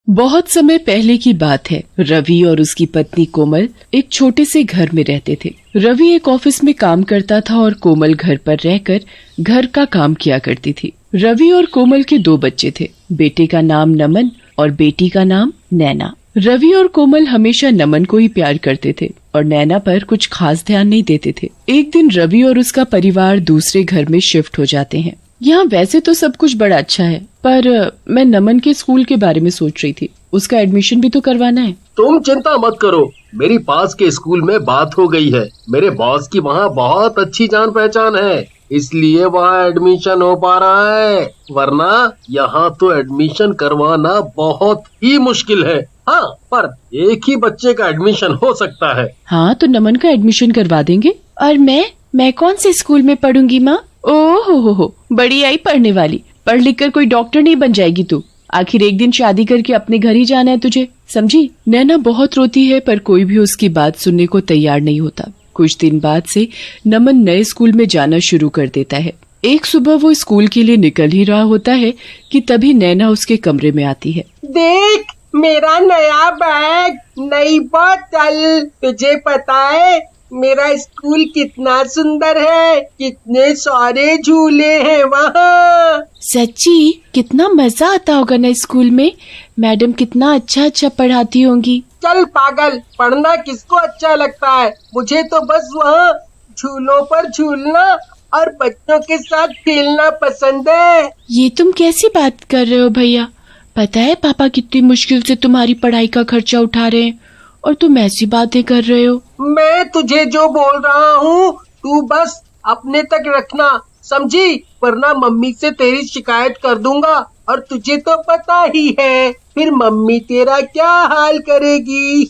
बहुत समय पहले की बात है। रवि और उसकी पत्नी कोमल एक छोटे से घर में रहते थे। रवि एक ऑफिस में काम करता था और कोमल घर पर रहकर घर का काम किया करती थी। रवि और कोमल के 2 बच्चे थे। बेटे का नाम नमन और बेटी का नाम नैना। रवि और कोमल हमेशा नमन को ही प्यार करते थे और नैना पर कुछ खास ध्यान नहीं देते थे। एक दिन रवि और उसका परिवार दूसरे घर में शिफ्ट हो जाते हैं। यहाँ वैसे तो सब कुछ बड़ा अच्छा है, पर मैं नमन के स्कूल के बारे में सोच रही थी। उसका एडमिशन भी तो करवाना है। तुम चिंता मत करो, मेरी पास के स्कूल में बात हो गई है। मेरे बॉस की वहाँ बहुत अच्छी जान पहचान है, इसलिए वहाँ एडमिशन हो पा रहा है। वरना यहाँ तो एडमिशन करवाना बहुत ही मुश्किल है। हाँ, पर एक ही बच्चे का एडमिशन हो सकता है। हाँ, तो नमन का एडमिशन करवा देंगे। और मैं कौन से स्कूल में पढ़ूंगी माँ? ओह हो, बड़ी आई पढ़ने वाली। पढ़ लिख कर कोई डॉक्टर नहीं बन जाएगी तू। आखिर एक दिन शादी करके अपने घर ही जाना है तुझे, समझी? नैना बहुत रोती है, पर कोई भी उसकी बात सुनने को तैयार नहीं होता। कुछ दिन बाद से नमन नए स्कूल में जाना शुरू कर देता है। एक सुबह वो स्कूल के लिए निकल ही रहा होता है कि तभी नैना उसके कमरे में आती है। देख, मेरा नया बैग, नई बोतल। तुझे पता है मेरा स्कूल कितना सुंदर है, कितने सारे झूले हैं वहाँ। सच्ची? कितना मजा आता होगा ना स्कूल में। मैडम कितना अच्छा पढ़ाती होंगी। चल पागल, पढ़ना किसको अच्छा लगता है? मुझे तो बस वहाँ झूलों पर झूलना और बच्चों के साथ खेलना पसंद है। ये तुम कैसी बात कर रहे हो भैया? पता है पापा कितनी मुश्किल से तुम्हारी पढ़ाई का खर्चा उठा रहे हैं और तुम ऐसी बातें कर रहे हो। मैं तुझे जो बोल रहा हूँ तू बस अपने तक रखना, समझी? वरना मम्मी से तेरी शिकायत कर दूंगा और तुझे तो पता ही है फिर मम्मी तेरा क्या हाल करेगी।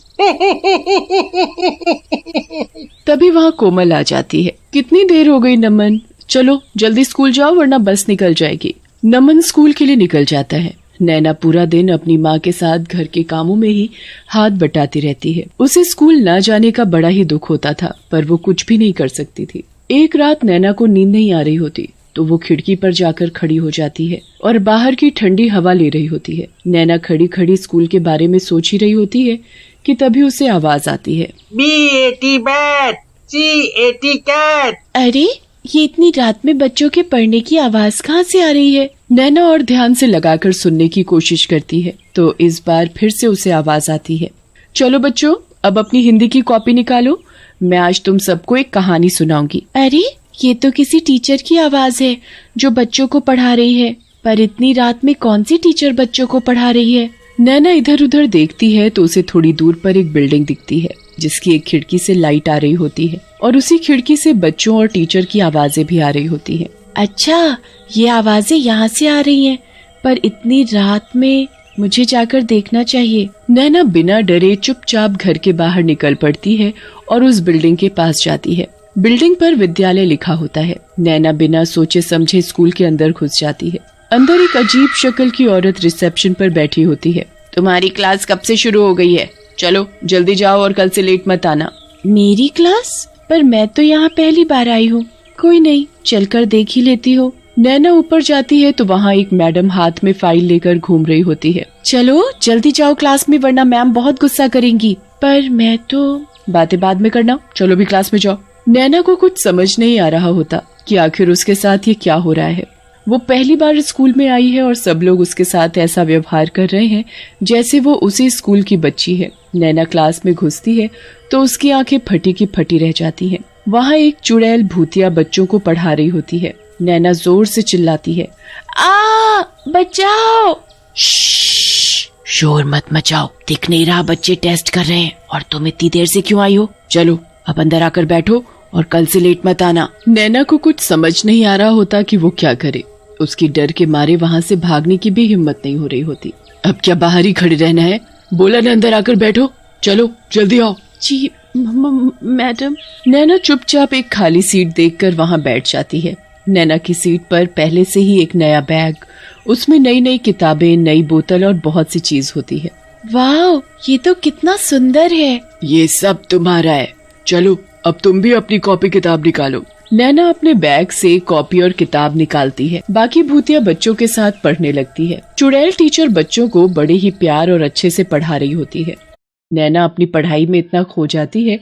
तभी वहाँ कोमल आ जाती है। कितनी देर हो गई नमन? चलो जल्दी स्कूल जाओ वरना बस निकल जाएगी। नमन स्कूल के लिए निकल जाता है। नैना पूरा दिन अपनी माँ के साथ घर के कामों में ही हाथ बटाती रहती है। उसे स्कूल न जाने का बड़ा ही दुख होता था, पर वो कुछ भी नहीं कर सकती थी। एक रात नैना को नींद नहीं आ रही होती, तो वो खिड़की पर जाकर खड़ी हो जाती है और बाहर की ठंडी हवा ले रही होती है। नैना खड़ी खड़ी स्कूल के बारे में सोच ही रही होती है कि तभी उसे आवाज आती है, B80 बैट, C80 कैट। अरे, ये इतनी रात में बच्चों के पढ़ने की आवाज कहाँ से आ रही है? नैना और ध्यान से लगाकर सुनने की कोशिश करती है, तो इस बार फिर से उसे आवाज आती है, चलो बच्चों, अब अपनी हिंदी की कॉपी निकालो, मैं आज तुम सबको एक कहानी सुनाऊंगी। अरे, ये तो किसी टीचर की आवाज है जो बच्चों को पढ़ा रही है। पर इतनी रात में कौन सी टीचर बच्चों को पढ़ा रही है? नैना इधर उधर देखती है तो उसे थोड़ी दूर पर एक बिल्डिंग दिखती है जिसकी एक खिड़की से लाइट आ रही होती है और उसी खिड़की से बच्चों और टीचर की आवाजें भी आ रही होती हैं। अच्छा, ये आवाजें यहाँ से आ रही हैं, पर इतनी रात में मुझे जाकर देखना चाहिए। नैना बिना डरे चुपचाप घर के बाहर निकल पड़ती है और उस बिल्डिंग के पास जाती है। बिल्डिंग पर विद्यालय लिखा होता है। नैना बिना सोचे समझे स्कूल के अंदर घुस जाती है। अंदर एक अजीब शक्ल की औरत रिसेप्शन पर बैठी होती है। तुम्हारी क्लास कब से शुरू हो गई है? चलो जल्दी जाओ और कल से लेट मत आना। मेरी क्लास? पर मैं तो यहाँ पहली बार आई हूँ। कोई नहीं, चलकर देख ही लेती हो। नैना ऊपर जाती है तो वहाँ एक मैडम हाथ में फाइल लेकर घूम रही होती है। चलो जल्दी जाओ क्लास में, वरना मैम बहुत गुस्सा करेंगी। पर मैं तो बातें बाद में करना, चलो भी क्लास में जाओ। नैना को कुछ समझ नहीं आ रहा होता कि आखिर उसके साथ ये क्या हो रहा है। वो पहली बार स्कूल में आई है और सब लोग उसके साथ ऐसा व्यवहार कर रहे हैं जैसे वो उसी स्कूल की बच्ची है। नैना क्लास में घुसती है तो उसकी आंखें फटी की फटी रह जाती हैं। वहाँ एक चुड़ैल भूतिया बच्चों को पढ़ा रही होती है। नैना जोर से चिल्लाती है, आ बचाओ! शोर मत मचाओ, दिख नहीं रहा बच्चे टेस्ट कर रहे हैं और तुम इतनी देर से क्यों आई हो? चलो अब अंदर आकर बैठो और कल से लेट मत आना। नैना को कुछ समझ नहीं आ रहा होता कि वो क्या करे। उसकी डर के मारे वहाँ से भागने की भी हिम्मत नहीं हो रही होती। अब क्या बाहर ही खड़े रहना है? बोला ना अंदर आकर बैठो, चलो जल्दी आओ। जी मैडम। नैना चुपचाप एक खाली सीट देखकर वहाँ बैठ जाती है। नैना की सीट पर पहले से ही एक नया बैग, उसमें नई नई किताबें, नई बोतल और बहुत सी चीज होती है। वाह, ये तो कितना सुंदर है। ये सब तुम्हारा है, चलो अब तुम भी अपनी कॉपी किताब निकालो। नैना अपने बैग से कॉपी और किताब निकालती है। बाकी भूतिया बच्चों के साथ पढ़ने लगती है। चुड़ैल टीचर बच्चों को बड़े ही प्यार और अच्छे से पढ़ा रही होती है। नैना अपनी पढ़ाई में इतना खो जाती है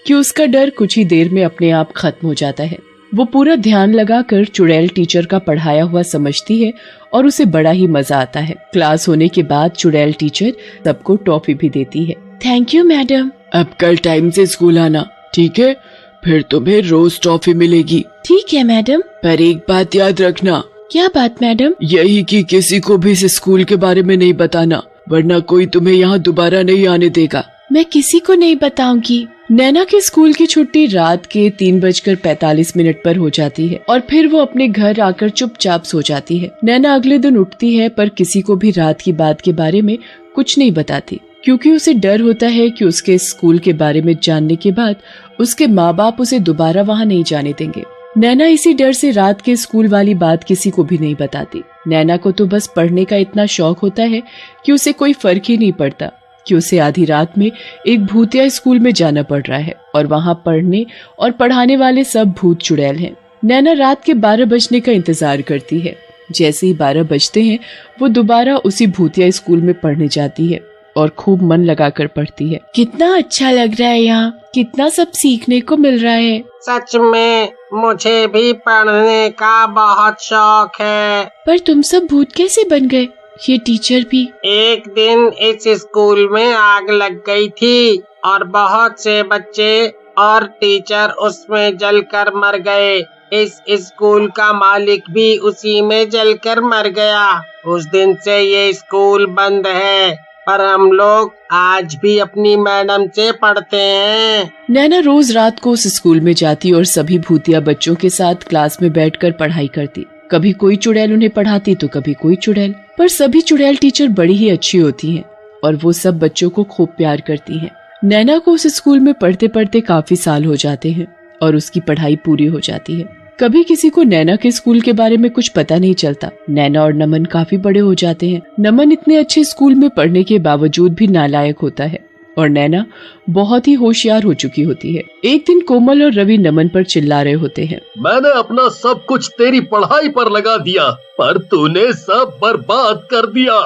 कि उसका डर कुछ ही देर में अपने आप खत्म हो जाता है। वो पूरा ध्यान लगाकर चुड़ैल टीचर का पढ़ाया हुआ समझती है और उसे बड़ा ही मजा आता है। क्लास होने के बाद चुड़ैल टीचर सबको टॉफी भी देती है। Thank you madam. अब कल टाइम से स्कूल आना, ठीक है? फिर तुम्हें रोज टॉफी मिलेगी। ठीक है मैडम। पर एक बात याद रखना। क्या बात मैडम? यही कि किसी को भी इस स्कूल के बारे में नहीं बताना, वरना कोई तुम्हें यहाँ दोबारा नहीं आने देगा। मैं किसी को नहीं बताऊंगी। नैना के स्कूल की छुट्टी रात के 3:45 पर हो जाती है और फिर वो अपने घर आकर चुपचाप सो जाती है। नैना अगले दिन उठती है पर किसी को भी रात की बात के बारे में कुछ नहीं बताती, क्योंकि उसे डर होता है कि उसके स्कूल के बारे में जानने के बाद उसके माँ बाप उसे दोबारा वहाँ नहीं जाने देंगे। नैना इसी डर से रात के स्कूल वाली बात किसी को भी नहीं बताती। नैना को तो बस पढ़ने का इतना शौक होता है कि उसे कोई फर्क ही नहीं पड़ता कि उसे आधी रात में एक भूतिया स्कूल में जाना पड़ रहा है और वहाँ पढ़ने और पढ़ाने वाले सब भूत चुड़ैल हैं। नैना रात के 12 बजने का इंतजार करती है। जैसे ही 12 बजते हैं वो दोबारा उसी भूतिया स्कूल में पढ़ने जाती है और खूब मन लगाकर पढ़ती है। कितना अच्छा लग रहा है यहाँ, कितना सब सीखने को मिल रहा है। सच में मुझे भी पढ़ने का बहुत शौक है। पर तुम सब भूत कैसे बन गए? ये टीचर भी। एक दिन इस स्कूल में आग लग गई थी और बहुत से बच्चे और टीचर उसमें जलकर मर गए। इस स्कूल का मालिक भी उसी में जलकर मर गया। उस दिन से ये स्कूल बंद है, पर हम लोग आज भी अपनी मैडम से पढ़ते हैं। नैना रोज रात को उस स्कूल में जाती और सभी भूतिया बच्चों के साथ क्लास में बैठकर पढ़ाई करती। कभी कोई चुड़ैल उन्हें पढ़ाती तो कभी कोई चुड़ैल, पर सभी चुड़ैल टीचर बड़ी ही अच्छी होती हैं और वो सब बच्चों को खूब प्यार करती हैं। नैना को उस स्कूल में पढ़ते पढ़ते काफी साल हो जाते हैं और उसकी पढ़ाई पूरी हो जाती है। कभी किसी को नैना के स्कूल के बारे में कुछ पता नहीं चलता। नैना और नमन काफी बड़े हो जाते हैं। नमन इतने अच्छे स्कूल में पढ़ने के बावजूद भी नालायक होता है और नैना बहुत ही होशियार हो चुकी होती है। एक दिन कोमल और रवि नमन पर चिल्ला रहे होते हैं। मैंने अपना सब कुछ तेरी पढ़ाई पर लगा दिया, पर तूने सब बर्बाद कर दिया।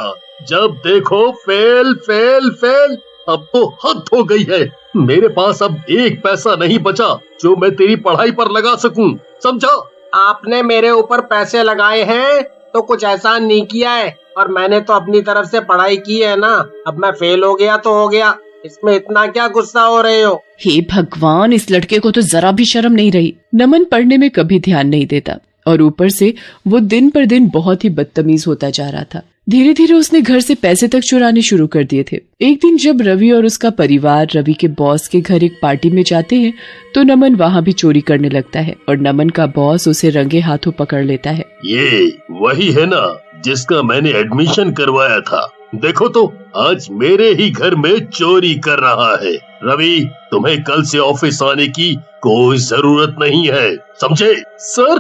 जब देखो फेल फेल फेल। अब तो हद हो गई है। मेरे पास अब एक पैसा नहीं बचा जो मैं तेरी पढ़ाई पर लगा सकूं, समझा? आपने मेरे ऊपर पैसे लगाए हैं तो कुछ एहसान नहीं किया है, और मैंने तो अपनी तरफ से पढ़ाई की है ना। अब मैं फेल हो गया तो हो गया, इसमें इतना क्या गुस्सा हो रहे हो? हे भगवान, इस लड़के को तो जरा भी शर्म नहीं रही। नमन पढ़ने में कभी ध्यान नहीं देता और ऊपर से वो दिन पर दिन बहुत ही बदतमीज होता जा रहा था। धीरे धीरे उसने घर से पैसे तक चुराने शुरू कर दिए थे। एक दिन जब रवि और उसका परिवार रवि के बॉस के घर एक पार्टी में जाते हैं तो नमन वहाँ भी चोरी करने लगता है और नमन का बॉस उसे रंगे हाथों पकड़ लेता है। ये वही है ना जिसका मैंने एडमिशन करवाया था। देखो तो आज मेरे ही घर में चोरी कर रहा है। रवि, तुम्हें कल से ऑफिस आने की कोई जरूरत नहीं है, समझे? सर,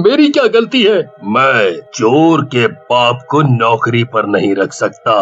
मेरी क्या गलती है? मैं चोर के बाप को नौकरी पर नहीं रख सकता,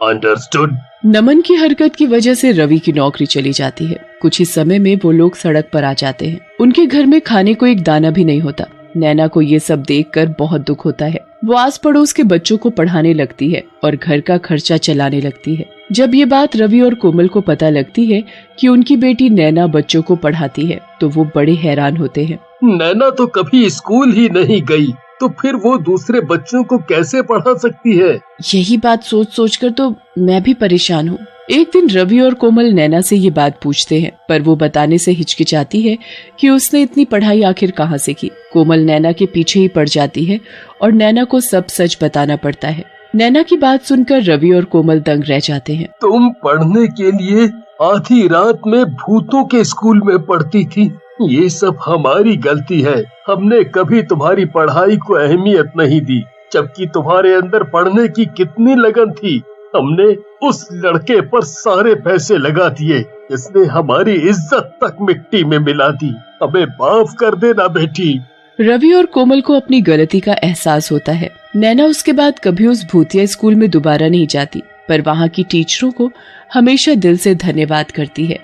अंडरस्टूड? नमन की हरकत की वजह से रवि की नौकरी चली जाती है। कुछ ही समय में वो लोग सड़क पर आ जाते हैं। उनके घर में खाने को एक दाना भी नहीं होता। नैना को ये सब देखकर बहुत दुख होता है। वो आस पड़ोस के बच्चों को पढ़ाने लगती है और घर का खर्चा चलाने लगती है। जब ये बात रवि और कोमल को पता लगती है कि उनकी बेटी नैना बच्चों को पढ़ाती है तो वो बड़े हैरान होते हैं। नैना तो कभी स्कूल ही नहीं गई, तो फिर वो दूसरे बच्चों को कैसे पढ़ा सकती है? यही बात सोच सोच कर तो मैं भी परेशान हूँ। एक दिन रवि और कोमल नैना से ये बात पूछते हैं, पर वो बताने से हिचकिचाती है कि उसने इतनी पढ़ाई आखिर कहाँ से की। कोमल नैना के पीछे ही पड़ जाती है और नैना को सब सच बताना पड़ता है। नैना की बात सुनकर रवि और कोमल दंग रह जाते हैं। तुम पढ़ने के लिए आधी रात में भूतों के स्कूल में पढ़ती थी। ये सब हमारी गलती है। हमने कभी तुम्हारी पढ़ाई को अहमियत नहीं दी, जबकि तुम्हारे अंदर पढ़ने की कितनी लगन थी। हमने उस लड़के पर सारे पैसे लगा दिए, इसने हमारी इज्जत तक मिट्टी में मिला दी। हमें माफ कर देना बेटी। रवि और कोमल को अपनी गलती का एहसास होता है। नैना उसके बाद कभी उस भूतिया स्कूल में दोबारा नहीं जाती, पर वहाँ की टीचरों को हमेशा दिल से धन्यवाद करती है।